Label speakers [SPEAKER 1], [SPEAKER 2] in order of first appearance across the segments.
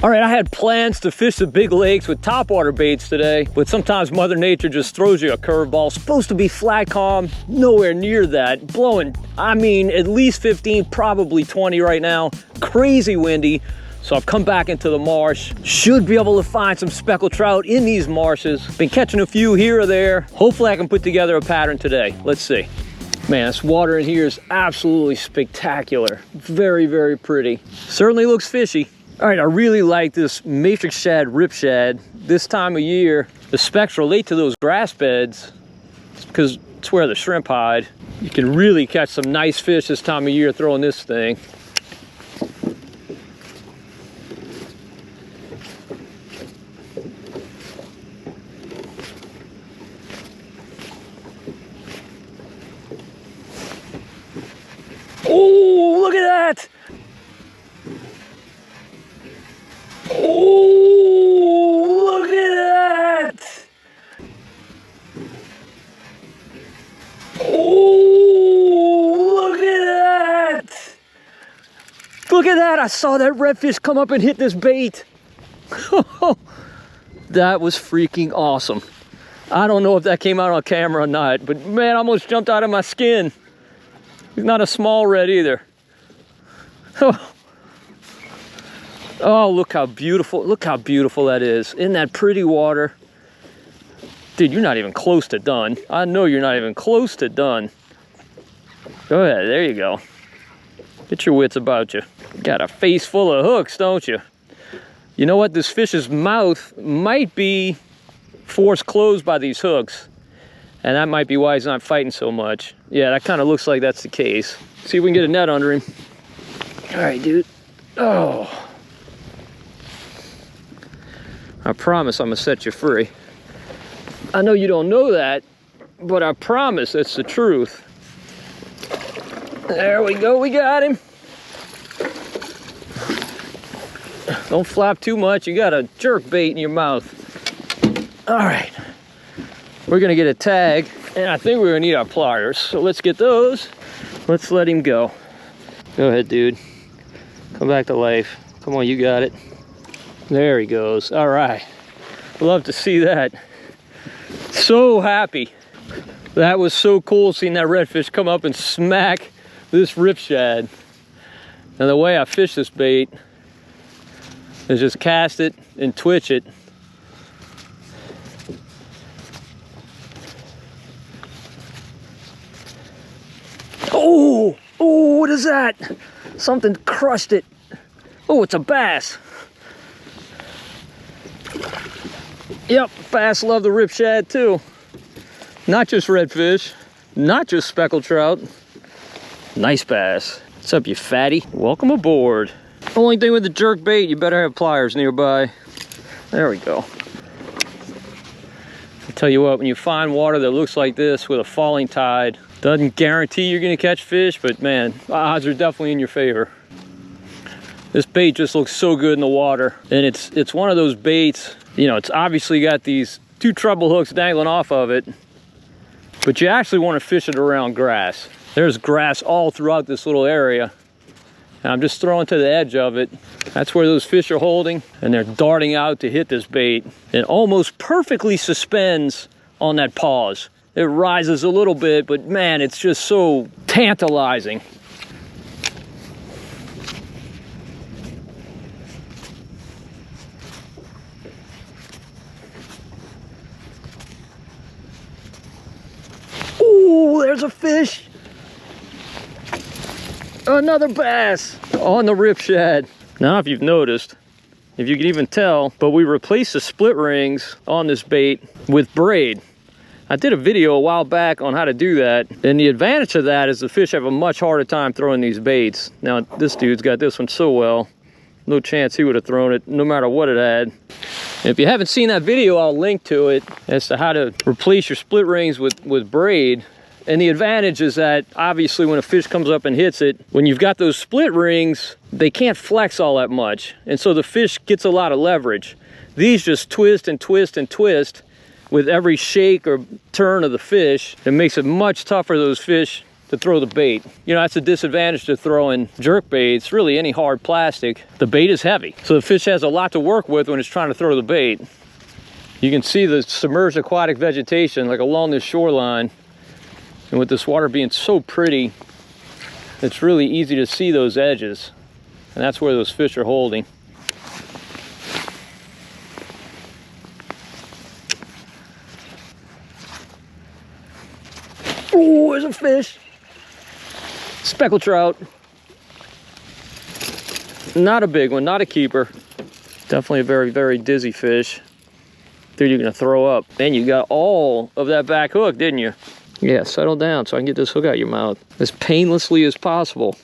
[SPEAKER 1] All right, I had plans to fish the big lakes with topwater baits today, but sometimes Mother Nature just throws you a curveball. Supposed to be flat calm, nowhere near that. Blowing, I mean, at least 15, probably 20 right now. Crazy windy. So I've come back into the marsh. Should be able to find some speckled trout in these marshes. Been catching a few here or there. Hopefully I can put together a pattern today. Let's see. Man, this water in here is absolutely spectacular. Very, very pretty. Certainly looks fishy. All right, I really like this matrix shad, rip shad. This time of year, the specks relate to those grass beds because it's where the shrimp hide. You can really catch some nice fish this time of year throwing this thing. Oh, look at that! Oh, look at that! Oh, look at that! Look at that! I saw that redfish come up and hit this bait. That was freaking awesome. I don't know if that came out on camera or not, but man, I almost jumped out of my skin. He's not a small red either. Oh, look how beautiful that is. Isn't that pretty water? Dude, you're not even close to done. I know you're not even close to done. Go ahead, there you go. Get your wits about you. You got a face full of hooks, don't you? You know what? This fish's mouth might be forced closed by these hooks. And that might be why he's not fighting so much. Yeah, that kind of looks like that's the case. See if we can get a net under him. All right, dude. Oh. I promise I'm gonna set you free. I know you don't know that, but I promise it's the truth. There we go, we got him. Don't flap too much, you got a jerk bait in your mouth. All right. We're gonna get a tag, and I think we're gonna need our pliers. So let's get those. Let's let him go. Go ahead, dude. Come back to life. Come on, you got it. There he goes. All right. Love to see that. So happy. That was so cool seeing that redfish come up and smack this rip shad. And the way I fish this bait is just cast it and twitch it. Oh, oh, what is that? Something crushed it. Oh, it's a bass. Yep, bass love the rip shad too. Not just redfish, not just speckled trout. Nice bass. What's up, you fatty? Welcome aboard. Only thing with the jerk bait, you better have pliers nearby. There we go. I'll tell you what, when you find water that looks like this with a falling tide, doesn't guarantee you're gonna catch fish, but man, odds are definitely in your favor. This bait just looks so good in the water, and it's one of those baits, you know, it's obviously got these two treble hooks dangling off of it, but you actually want to fish it around grass. There's grass all throughout this little area, and I'm just throwing to the edge of it. That's where those fish are holding, and they're darting out to hit this bait. It almost perfectly suspends on that pause. It rises a little bit, but man, it's just so tantalizing. Ooh, there's a fish. Another bass on the rip shad. Now, if you've noticed, if you can even tell, but we replaced the split rings on this bait with braid. I did a video a while back on how to do that, and the advantage of that is the fish have a much harder time throwing these baits. Now, this dude's got this one so well, no chance he would have thrown it no matter what it had. And if you haven't seen that video, I'll link to it as to how to replace your split rings with braid. And the advantage is that obviously when a fish comes up and hits it, when you've got those split rings, they can't flex all that much, and so the fish gets a lot of leverage. These just twist and twist and twist with every shake or turn of the fish. It makes it much tougher for those fish to throw the bait. You know, that's a disadvantage to throwing jerk baits, really any hard plastic. The bait is heavy, so the fish has a lot to work with when it's trying to throw the bait. You can see the submerged aquatic vegetation like along this shoreline, and with this water being so pretty, it's really easy to see those edges, and that's where those fish are holding. Oh, there's a fish. Speckled trout. Not a big one, not a keeper. Definitely a very, very dizzy fish. Dude, you're gonna throw up. Man, you got all of that back hook, didn't you? Yeah, settle down so I can get this hook out of your mouth as painlessly as possible.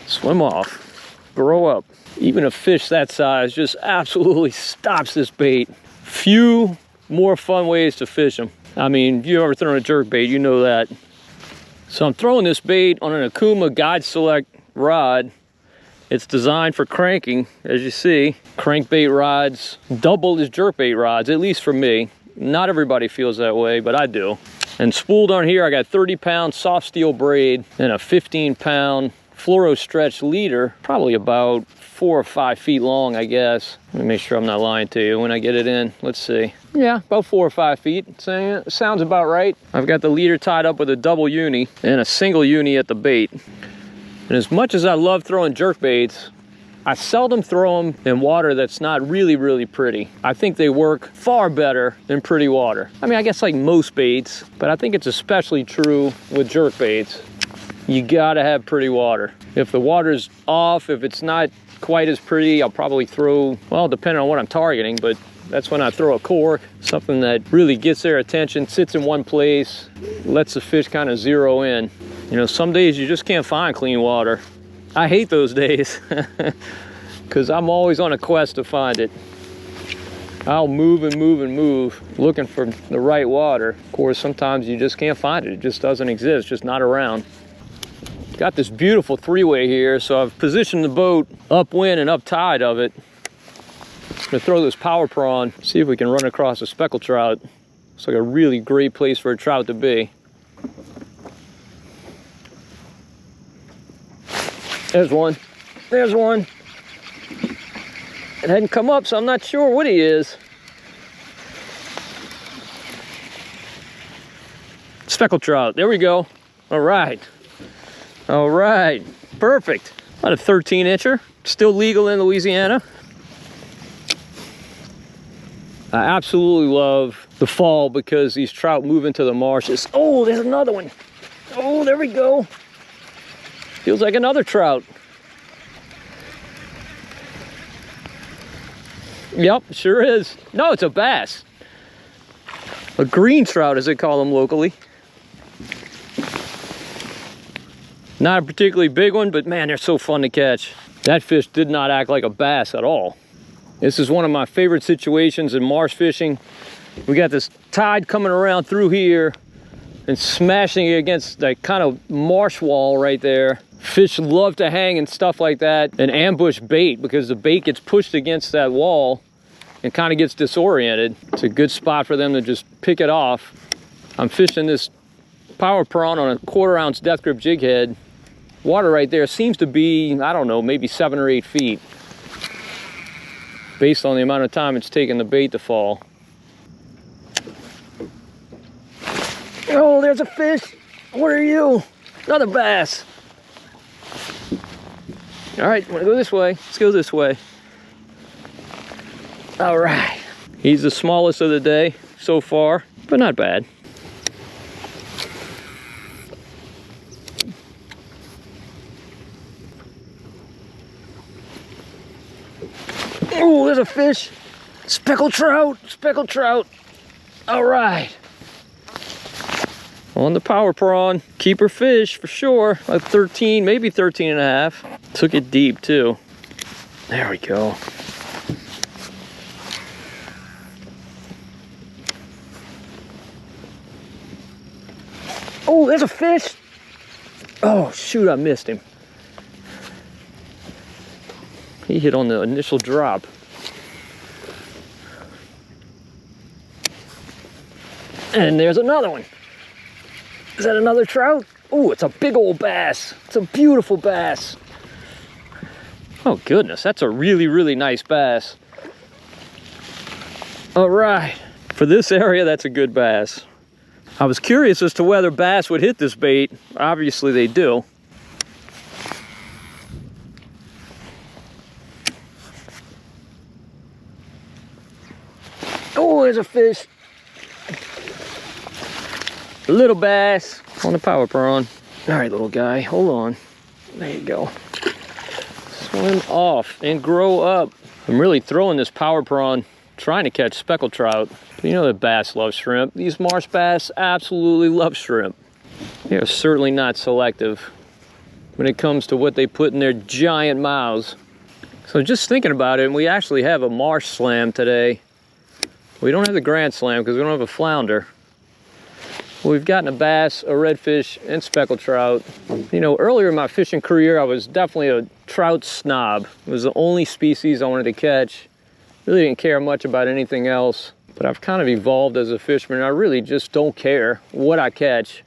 [SPEAKER 1] Swim off, grow up. Even a fish that size just absolutely stops this bait. Few more fun ways to fish them. I mean, if you've ever thrown a jerk bait, you know that. So I'm throwing this bait on an Akuma Guide Select rod. It's designed for cranking, as you see. Crankbait rods double as jerkbait rods, at least for me. Not everybody feels that way, but I do. And spooled on here, I got 30-pound soft steel braid and a 15-pound fluoro stretch leader, probably about 4 or 5 feet long, I guess. Let me make sure I'm not lying to you when I get it in. Let's see. Yeah, about 4 or 5 feet. Sounds about right. I've got the leader tied up with a double uni and a single uni at the bait. And as much as I love throwing jerk baits, I seldom throw them in water that's not really, really pretty. I think they work far better than pretty water. I mean, I guess like most baits, but I think it's especially true with jerk baits. You gotta have pretty water. If the water's off, if it's not quite as pretty, I'll probably throw, well, depending on what I'm targeting, but that's when I throw a cork, something that really gets their attention, sits in one place, lets the fish kind of zero in. You know, some days you just can't find clean water. I hate those days because I'm always on a quest to find it. I'll move and move and move looking for the right water. Of course, sometimes you just can't find it. It just doesn't exist, just not around. Got this beautiful three-way here, so I've positioned the boat upwind and up tide of it. I'm gonna throw this power prawn, see if we can run across a speckled trout. It's like a really great place for a trout to be. There's one. There's one. It hadn't come up, so I'm not sure what he is. Speckled trout. There we go. All right. All right. Perfect. About a 13-incher. Still legal in Louisiana. I absolutely love the fall because these trout move into the marshes. Oh, there's another one. Oh, there we go. Feels like another trout. Yep, sure is. No, it's a bass. A green trout, as they call them locally. Not a particularly big one, but man, they're so fun to catch. That fish did not act like a bass at all. This is one of my favorite situations in marsh fishing. We got this tide coming around through here and smashing it against that kind of marsh wall right there. Fish love to hang and stuff like that and ambush bait because the bait gets pushed against that wall and kind of gets disoriented. It's a good spot for them to just pick it off. I'm fishing this power prawn on a 1/4 ounce death grip jig head. Water right there seems to be, I don't know, maybe 7 or 8 feet based on the amount of time it's taken the bait to fall. Oh, there's a fish. What are you? Another bass. All right, wanna go this way? Let's go this way. All right. He's the smallest of the day so far, but not bad. Oh, there's a fish. Speckled trout, speckled trout. All right. On the power prawn, keeper fish for sure. Like 13, maybe 13 and a half. Took it deep too. There we go. Oh, there's a fish. Oh, shoot, I missed him. He hit on the initial drop. And there's another one. Is that another trout? Oh, it's a big old bass. It's a beautiful bass. Oh goodness, that's a really, really nice bass. All right, for this area, that's a good bass. I was curious as to whether bass would hit this bait. Obviously they do. Oh, there's a fish. A little bass on the power prawn. All right, little guy, hold on. There you go. Swim off and grow up. I'm really throwing this power prawn, trying to catch speckled trout. But you know that bass love shrimp. These marsh bass absolutely love shrimp. They are certainly not selective when it comes to what they put in their giant mouths. So just thinking about it, and we actually have a marsh slam today. We don't have the grand slam because we don't have a flounder. We've gotten a bass, a redfish, and speckled trout. You know, earlier in my fishing career, I was definitely a trout snob. It was the only species I wanted to catch. Really didn't care much about anything else. But I've kind of evolved as a fisherman. I really just don't care what I catch.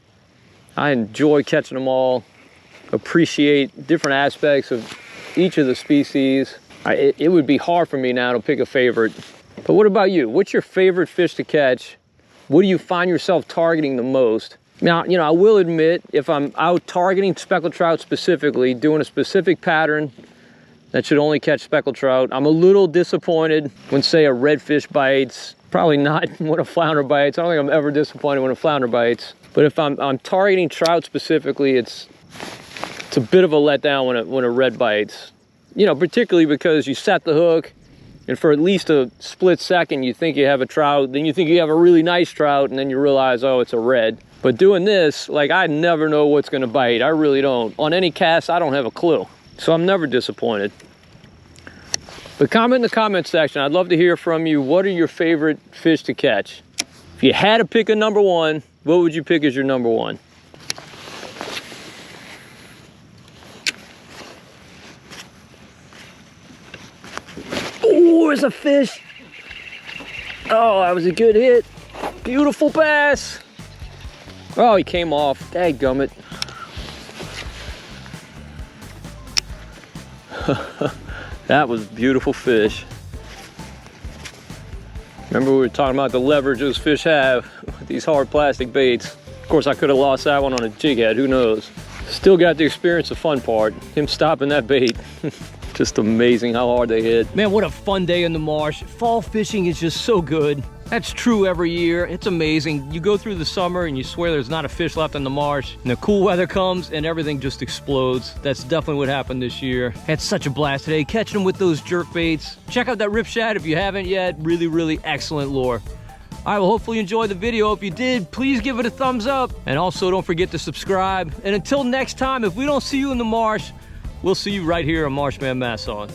[SPEAKER 1] I enjoy catching them all, appreciate different aspects of each of the species. It would be hard for me now to pick a favorite. But what about you? What's your favorite fish to catch? What do you find yourself targeting the most? Now, you know, I will admit, if I'm out targeting speckled trout specifically, doing a specific pattern that should only catch speckled trout, I'm a little disappointed when, say, a redfish bites. Probably not when a flounder bites. I don't think I'm ever disappointed when a flounder bites. But if I'm targeting trout specifically, it's a bit of a letdown when a red bites. You know, particularly because you set the hook, and for at least a split second, you think you have a trout, then you think you have a really nice trout, and then you realize, oh, it's a red. But doing this, like, I never know what's gonna bite. I really don't. On any cast, I don't have a clue. So I'm never disappointed. But comment in the comment section. I'd love to hear from you. What are your favorite fish to catch? If you had to pick a number one, what would you pick as your number one? Oh, there's a fish. Oh, that was a good hit. Beautiful bass. Oh, he came off. Dadgummit. That was a beautiful fish. Remember we were talking about the leverage those fish have with these hard plastic baits. Of course, I could have lost that one on a jig head, who knows. Still got to experience the fun part, him stopping that bait. Just amazing how hard they hit. Man, what a fun day in the marsh. Fall fishing is just so good. That's true every year. It's amazing. You go through the summer and you swear there's not a fish left in the marsh, and the cool weather comes and everything just explodes. That's definitely what happened this year. Had such a blast today catching them with those jerk baits. Check out that rip shad if you haven't yet. Really, really excellent lure. All right, well, hopefully you enjoyed the video. If you did, please give it a thumbs up. And also don't forget to subscribe. And until next time, if we don't see you in the marsh, we'll see you right here on Marshman Mass On.